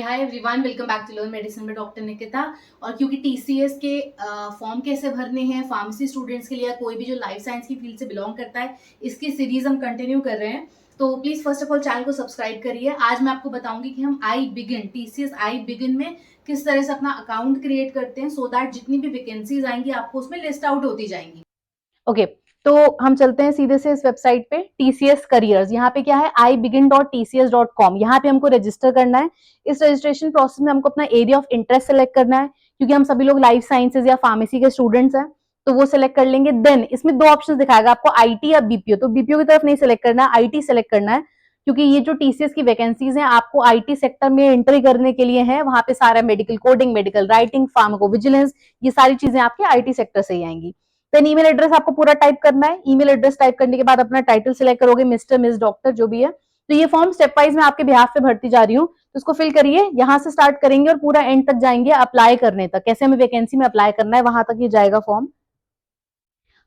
Hi everyone, welcome back to learn medicine में doctor Nikita. और क्योंकि टीसीएस के फॉर्म कैसे भरने हैं फार्मेसी स्टूडेंट्स के लिए या कोई भी जो लाइफ साइंस की फील्ड से बिलोंग करता है, इसकी सीरीज हम कंटिन्यू कर रहे हैं। तो please first of all channel को सब्सक्राइब करिए। आज मैं आपको बताऊंगी कि हम I begin TCS I begin में किस तरह से अपना अकाउंट क्रिएट करते हैं, सो दैट जितनी भी वैकेंसीज आएंगी आपको उसमें लिस्ट आउट होती जाएंगी। ओके तो हम चलते हैं सीधे से इस वेबसाइट पे टीसीएस करियर्स। यहाँ पे क्या है ibegin.tcs.com। यहाँ पे हमको रजिस्टर करना है। इस रजिस्ट्रेशन प्रोसेस में हमको अपना एरिया ऑफ इंटरेस्ट सेलेक्ट करना है, क्योंकि हम सभी लोग लाइफ साइंसेज या फार्मेसी के स्टूडेंट्स हैं, तो वो सिलेक्ट कर लेंगे। देन इसमें दो ऑप्शन दिखाएगा आपको, आईटी या बीपीओ। तो बीपीओ की तरफ नहीं सिलेक्ट करना है, आईटी सेलेक्ट करना है, क्योंकि ये जो टीसीएस की वैकेंसीज हैं आपको आईटी सेक्टर में एंट्री करने के लिए है। वहां पे सारा medical coding, medical writing, pharmacovigilance, ये सारी चीजें आपके आईटी सेक्टर से ही आएंगी। देन ईमेल एड्रेस आपको पूरा टाइप करना है। ईमेल एड्रेस टाइप करने के बाद अपना टाइटल सिलेक्ट करोगे, मिस्टर, मिस, डॉक्टर, जो भी है। तो ये फॉर्म स्टेप वाइज मैं आपके बिहाफ पे भरती जा रही हूँ, तो इसको फिल करिए। यहाँ से स्टार्ट करेंगे और पूरा एंड तक जाएंगे अप्लाई करने तक, कैसे हमें वैकेंसी में अप्लाई करना है वहां तक ये जाएगा फॉर्म।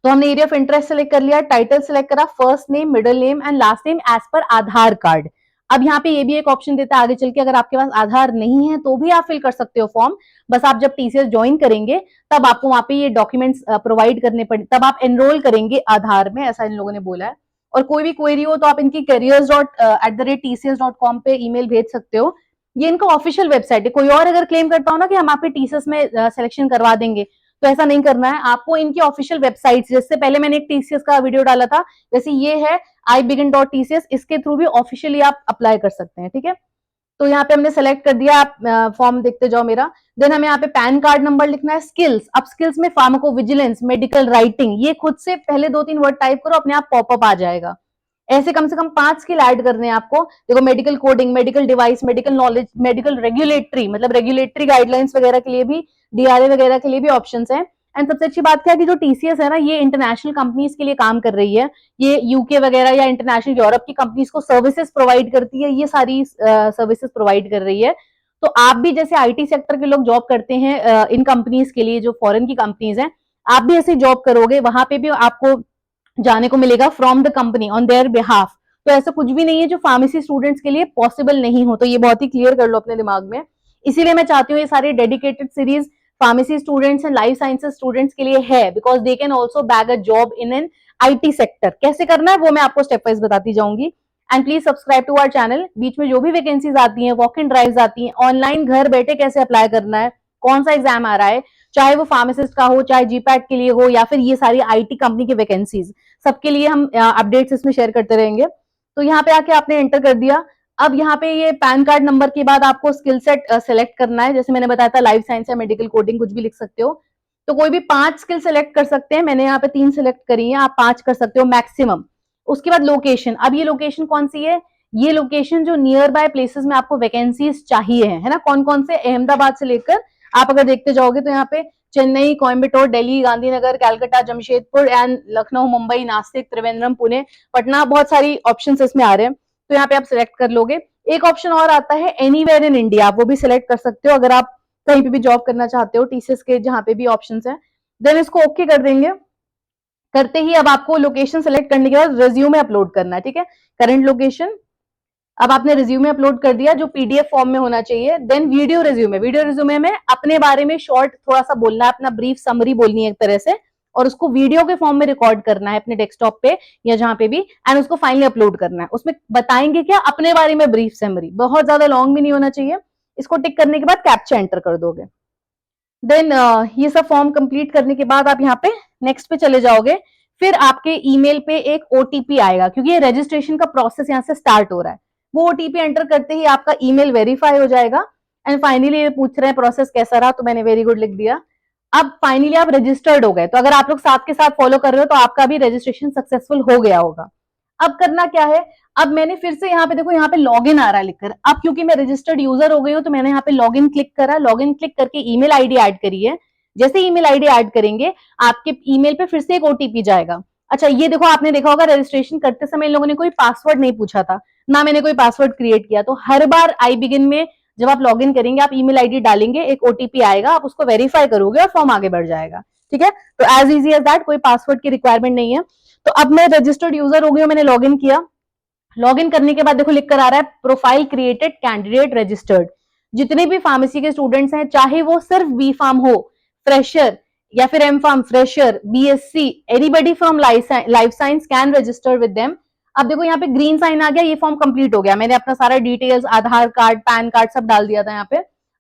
तो हमने एरिया ऑफ इंटरेस्ट सेलेक्ट कर लिया, टाइटल सेलेक्ट करा, first name, middle name and last name as per Aadhaar card. अब यहाँ पे ये भी एक ऑप्शन देता है आगे चल के, अगर आपके पास आधार नहीं है तो भी आप फिल कर सकते हो फॉर्म। बस आप जब टीसीएस ज्वाइन करेंगे तब आपको वहां पे ये डॉक्यूमेंट्स प्रोवाइड करने पड़े, तब आप एनरोल करेंगे आधार में, ऐसा इन लोगों ने बोला है। और कोई भी क्वेरी हो तो आप इनकी careers@tcs.com पे ईमेल भेज सकते हो। ये इनका ऑफिशियल वेबसाइट है। कोई और अगर क्लेम करता हो ना कि हम आप पे टीसीएस में सिलेक्शन करवा देंगे, तो ऐसा नहीं करना है आपको। इनकी ऑफिशियल वेबसाइट, जिससे पहले मैंने एक टीसीएस का वीडियो डाला था, वैसे ये है ibegin.tcs, इसके थ्रू भी ऑफिशियली आप अप्लाई कर सकते हैं। ठीक है, तो यहाँ पे हमने सेलेक्ट कर दिया, आप फॉर्म देखते जाओ मेरा। देन हमें यहाँ पे पैन कार्ड नंबर लिखना है। स्किल्स, अब स्किल्स में फार्माकोविजिलेंस, मेडिकल राइटिंग, ये खुद से पहले 2-3 वर्ड टाइप करो, अपने आप पॉपअप आ जाएगा। ऐसे कम से कम 5 स्किल ऐड करने हैं आपको। देखो, medical coding, medical device, medical knowledge, medical regulatory, मतलब रेगुलेटरी गाइडलाइंस वगैरह के लिए भी, डीआरए वगैरह के लिए भी ऑप्शन है। एंड सबसे अच्छी बात क्या है कि जो टीसीएस है ना, ये इंटरनेशनल कंपनीज के लिए काम कर रही है। ये यूके वगैरह या इंटरनेशनल यूरोप की कंपनीज को सर्विसेज प्रोवाइड करती है, ये सारी सर्विसेज प्रोवाइड कर रही है। तो आप भी जैसे आईटी सेक्टर के लोग जॉब करते हैं इन कंपनीज के लिए, जो फॉरेन की कंपनीज हैं, आप भी ऐसे जॉब करोगे, वहां पे भी आपको जाने को मिलेगा from the company on their behalf. तो ऐसा कुछ भी नहीं है जो फार्मेसी स्टूडेंट्स के लिए पॉसिबल नहीं हो, तो ये बहुत ही क्लियर कर लो अपने दिमाग में। इसीलिए मैं चाहती हूँ ये सारी dedicated series pharmacy students and life sciences students के लिए है, because they can also bag a job in an IT sector. कैसे करना है वो मैं आपको स्टेप वाइज बताती जाऊंगी। And please subscribe to our channel. बीच में जो भी वैकेंसीज आती हैं, वॉक इन ड्राइव्स आती हैं, ऑनलाइन घर बैठे कैसे अप्लाई करना है, कौन सा एग्जाम आ रहा है, चाहे वो फार्मासिस्ट का हो, चाहे जीपैट के लिए हो, या फिर ये सारी आईटी कंपनी की वैकेंसीज, सबके लिए हम अपडेट्स इसमें शेयर करते रहेंगे। तो यहाँ पे आके आपने एंटर कर दिया। अब यहाँ पे ये पैन कार्ड नंबर के बाद आपको स्किल सेट सेलेक्ट करना है। जैसे मैंने बताया था, लाइफ साइंस या मेडिकल कोडिंग कुछ भी लिख सकते हो। तो कोई भी 5 स्किल सेलेक्ट कर सकते हैं। मैंने यहाँ पे 3 सेलेक्ट करी है, आप 5 कर सकते हो मैक्सिमम। उसके बाद लोकेशन, अब ये लोकेशन कौन सी है, ये लोकेशन जो नियर बाय प्लेसेस में आपको वैकेंसीज चाहिए है ना, कौन कौन से, अहमदाबाद से लेकर आप अगर देखते जाओगे तो यहाँ पे चेन्नई, कोयम्बटूर, दिल्ली, गांधीनगर, कलकत्ता, जमशेदपुर एंड लखनऊ, मुंबई, नासिक, त्रिवेंद्रम, पुणे, पटना, बहुत सारी ऑप्शंस इसमें आ रहे हैं। तो यहाँ पे आप सिलेक्ट कर लोगे। एक ऑप्शन और आता है एनीवेयर इन इंडिया, वो भी सिलेक्ट कर सकते हो अगर आप कहीं पे भी जॉब करना चाहते हो, टीसीएस के जहां पे भी ऑप्शंस हैं। देन इसको ओके कर देंगे। करते ही अब आपको लोकेशन सेलेक्ट करने के बाद रिज्यूमे अपलोड करना है। ठीक है, करंट लोकेशन, अब आपने रिज्यूमे अपलोड कर दिया जो पीडीएफ फॉर्म में होना चाहिए। Then video resume, video resume में अपने बारे में शॉर्ट थोड़ा सा बोलना है, अपना ब्रीफ समरी बोलनी है एक तरह से, और उसको वीडियो के फॉर्म में रिकॉर्ड करना है अपने डेस्कटॉप पे या जहां पे भी, एंड उसको फाइनली अपलोड करना है। उसमें बताएंगे क्या, अपने बारे में ब्रीफ समरी, बहुत ज्यादा लॉन्ग भी नहीं होना चाहिए। इसको टिक करने के बाद कैप्चा एंटर कर दोगे। देन ये सब फॉर्म कंप्लीट करने के बाद आप यहाँ पे नेक्स्ट पे चले जाओगे। फिर आपके ईमेल पे एक ओटीपी आएगा, क्योंकि ये रजिस्ट्रेशन का प्रोसेस यहाँ से स्टार्ट हो रहा है। वो ओटीपी एंटर करते ही आपका ईमेल वेरीफाई हो जाएगा। एंड फाइनली ये पूछ रहे हैं प्रोसेस कैसा रहा, तो मैंने वेरी गुड लिख दिया। अब फाइनली आप रजिस्टर्ड हो गए। तो अगर आप लोग साथ के साथ फॉलो कर रहे हो तो आपका भी रजिस्ट्रेशन सक्सेसफुल हो गया होगा। अब करना क्या है, अब मैंने फिर से यहाँ पे देखो, यहाँ पे लॉगिन आ रहा है लिखकर। अब क्योंकि मैं रजिस्टर्ड यूजर हो गई हूँ तो मैंने यहाँ पे लॉगिन क्लिक करा। लॉगिन क्लिक करके ईमेल आईडी ऐड करी है। जैसे ईमेल आईडी ऐड करेंगे आपके ईमेल पे फिर से एक ओटीपी जाएगा। अच्छा, ये देखो, आपने देखा होगा रजिस्ट्रेशन करते समय इन लोगों ने कोई पासवर्ड नहीं पूछा था, ना मैंने कोई पासवर्ड क्रिएट किया। तो हर बार आई बिगिन में जब आप लॉगिन करेंगे, आप ईमेल आईडी डालेंगे, एक ओटीपी आएगा, आप उसको वेरीफाई करोगे और फॉर्म आगे बढ़ जाएगा। ठीक है, तो एज इजी एज दैट, कोई पासवर्ड की रिक्वायरमेंट नहीं है। तो अब मैं रजिस्टर्ड यूजर हो गई हूँ, मैंने लॉगिन किया। लॉगिन करने के बाद देखो लिख कर आ रहा है प्रोफाइल क्रिएटेड, कैंडिडेट रजिस्टर्ड। जितने भी फार्मेसी के स्टूडेंट्स हैं, चाहे वो सिर्फ बी फार्म हो, फ्रेशर या फिर M pharm, fresher, BSc, anybody from life science can register with them. अब देखो यहाँ पे ग्रीन साइन आ गया, ये फॉर्म कंप्लीट हो गया, मैंने अपना सारा details, Aadhaar card, pan card सब डाल दिया था यहाँ पे।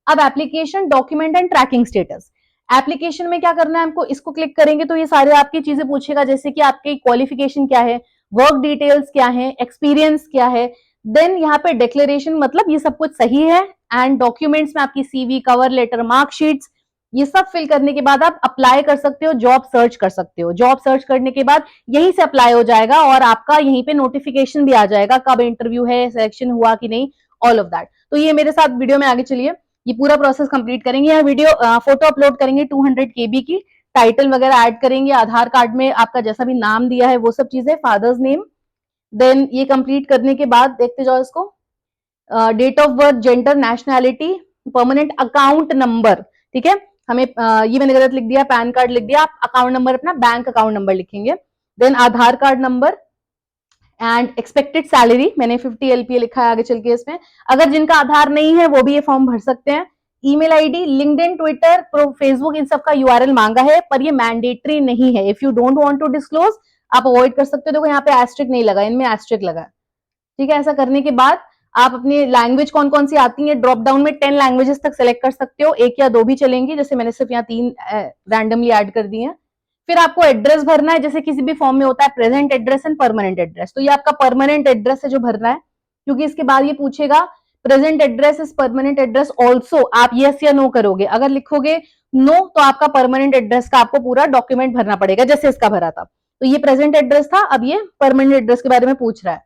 अब application, document and tracking status. Application में क्या करना है हमको, इसको क्लिक करेंगे तो ये सारे आपकी चीजें पूछेगा, जैसे कि आपकी क्वालिफिकेशन क्या है, वर्क डिटेल्स क्या है, एक्सपीरियंस क्या है। देन यहाँ पे डिक्लेरेशन, मतलब ये सब कुछ सही है। एंड डॉक्यूमेंट्स में आपकी सीवी, कवर लेटर, मार्कशीट्स, ये सब फिल करने के बाद आप अप्लाई कर सकते हो, जॉब सर्च कर सकते हो। जॉब सर्च करने के बाद यहीं से अप्लाई हो जाएगा और आपका यहीं पे नोटिफिकेशन भी आ जाएगा कब इंटरव्यू है, सिलेक्शन हुआ कि नहीं, ऑल ऑफ दैट। तो ये मेरे साथ वीडियो में आगे चलिए, ये पूरा प्रोसेस कंप्लीट करेंगे। यह वीडियो फोटो अपलोड करेंगे 200 KB की, टाइटल वगैरह ऐड करेंगे, आधार कार्ड में आपका जैसा भी नाम दिया है वो सब चीजें, फादर्स नेम। देन ये कंप्लीट करने के बाद देखते जाओ इसको, date of birth, gender, nationality, permanent account number, ठीक है। हमें ये मैंने गलत लिख दिया, पैन कार्ड लिख दिया, आप अकाउंट नंबर अपना बैंक अकाउंट नंबर लिखेंगे। Then Aadhaar card number and expected salary, मैंने 50 LPA लिखा है आगे चल के इसमें। अगर जिनका आधार नहीं है वो भी ये फॉर्म भर सकते हैं। Email ID, LinkedIn, Twitter, Facebook, इन सब का URL मांगा है, पर ये मैंडेटरी नहीं है। If you don't want to disclose आप अवॉइड कर सकते हो। देखो यहाँ पे एस्ट्रिक नहीं लगा, इनमें एस्ट्रिक लगा, ठीक है। ऐसा करने के बाद आप अपनी लैंग्वेज कौन कौन सी आती है, ड्रॉप डाउन में 10 लैंग्वेजेस तक सेलेक्ट कर सकते हो, 1 या 2 भी चलेंगी, जैसे मैंने सिर्फ यहाँ 3 रैंडमली ऐड कर दी है। फिर आपको एड्रेस भरना है, जैसे किसी भी फॉर्म में होता है present address and permanent address, तो ये आपका परमानेंट एड्रेस है जो भरना है, क्योंकि इसके बाद ये पूछेगा present address is permanent address also, आप यस या नो करोगे। अगर लिखोगे नो तो आपका परमानेंट एड्रेस का आपको पूरा डॉक्यूमेंट भरना पड़ेगा, जैसे इसका भरा था। तो ये प्रेजेंट एड्रेस था, अब ये परमानेंट एड्रेस के बारे में पूछ रहा है।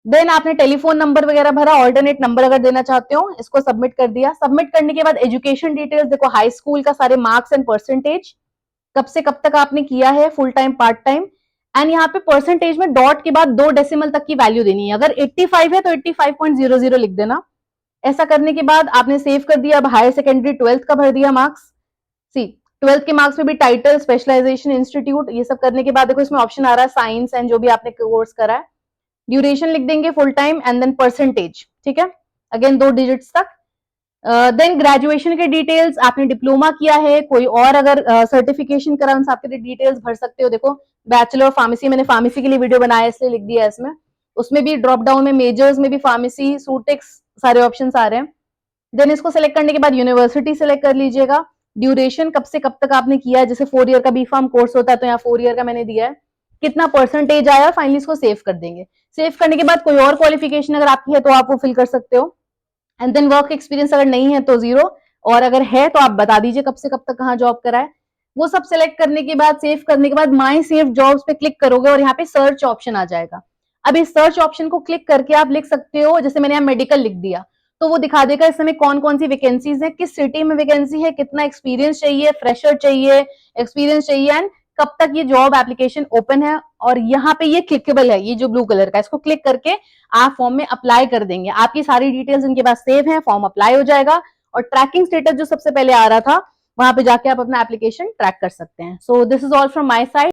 देन आपने टेलीफोन नंबर वगैरह भरा, ऑल्टरनेट नंबर अगर देना चाहते हो, इसको सबमिट कर दिया। सबमिट करने के बाद एजुकेशन डिटेल्स, देखो हाई स्कूल का सारे मार्क्स एंड परसेंटेज, कब से कब तक आपने किया है, full time, part time. And यहाँ पे परसेंटेज में डॉट के बाद 2 डेसिमल तक की वैल्यू देनी है, अगर 85 है तो 85.00 लिख देना। ऐसा करने के बाद आपने सेव कर दिया। अब हायर सेकेंडरी 12th का भर दिया मार्क्स, सी 12th के मार्क्स में भी टाइटल, स्पेशलाइजेशन, इंस्टीट्यूट, ये सब करने के बाद देखो इसमें ऑप्शन आ रहा है साइंस एंड जो भी आपने कोर्स करा है। ड्यूरेशन लिख देंगे full time and then percentage, ठीक है, अगेन 2 डिजिट्स तक। देन ग्रेजुएशन के डिटेल्स, आपने डिप्लोमा किया है, कोई और अगर सर्टिफिकेशन करा, उन सबके डिटेल्स भर सकते हो। देखो बैचलर फार्मेसी, मैंने फार्मेसी के लिए वीडियो बनाया इसलिए लिख दिया इसमें। उसमें भी ड्रॉप डाउन में मेजर्स में भी फार्मेसी, सूटेक्स, सारे ऑप्शन आ रहे हैं। देन इसको सेलेक्ट करने के बाद यूनिवर्सिटी सेलेक्ट कर लीजिएगा। ड्यूरेशन कब से कब तक आपने किया है, जैसे 4 ईयर का बी फार्म कोर्स होता है तो यहाँ 4 ईयर का मैंने दिया है। कितना परसेंटेज आया, फाइनली इसको सेव कर देंगे। सेव करने के बाद कोई और क्वालिफिकेशन अगर आपकी है तो आप वो फिल कर सकते हो। एंड देन वर्क एक्सपीरियंस अगर नहीं है तो 0, और अगर है तो आप बता दीजिए कब से कब तक कहाँ जॉब करा है। वो सब सेलेक्ट करने के बाद, सेव करने के बाद माई सेव जॉब्स पे क्लिक करोगे और यहाँ पे सर्च ऑप्शन आ जाएगा। अब इस सर्च ऑप्शन को क्लिक करके आप लिख सकते हो, जैसे मैंने यहाँ मेडिकल लिख दिया तो वो दिखा देगा इस समय कौन कौन सी वैकेंसीज है, किस सिटी में वैकेंसी है, कितना एक्सपीरियंस चाहिए, फ्रेशर चाहिए, एक्सपीरियंस चाहिए, एंड कब तक ये जॉब एप्लीकेशन ओपन है। और यहाँ पे ये क्लिकेबल है, ये जो ब्लू कलर का, इसको क्लिक करके आप फॉर्म में अप्लाई कर देंगे। आपकी सारी डिटेल्स इनके पास सेव है, फॉर्म अप्लाई हो जाएगा। और ट्रैकिंग स्टेटस जो सबसे पहले आ रहा था, वहां पे जाके आप अपना एप्लीकेशन ट्रैक कर सकते हैं। So this is all from my side.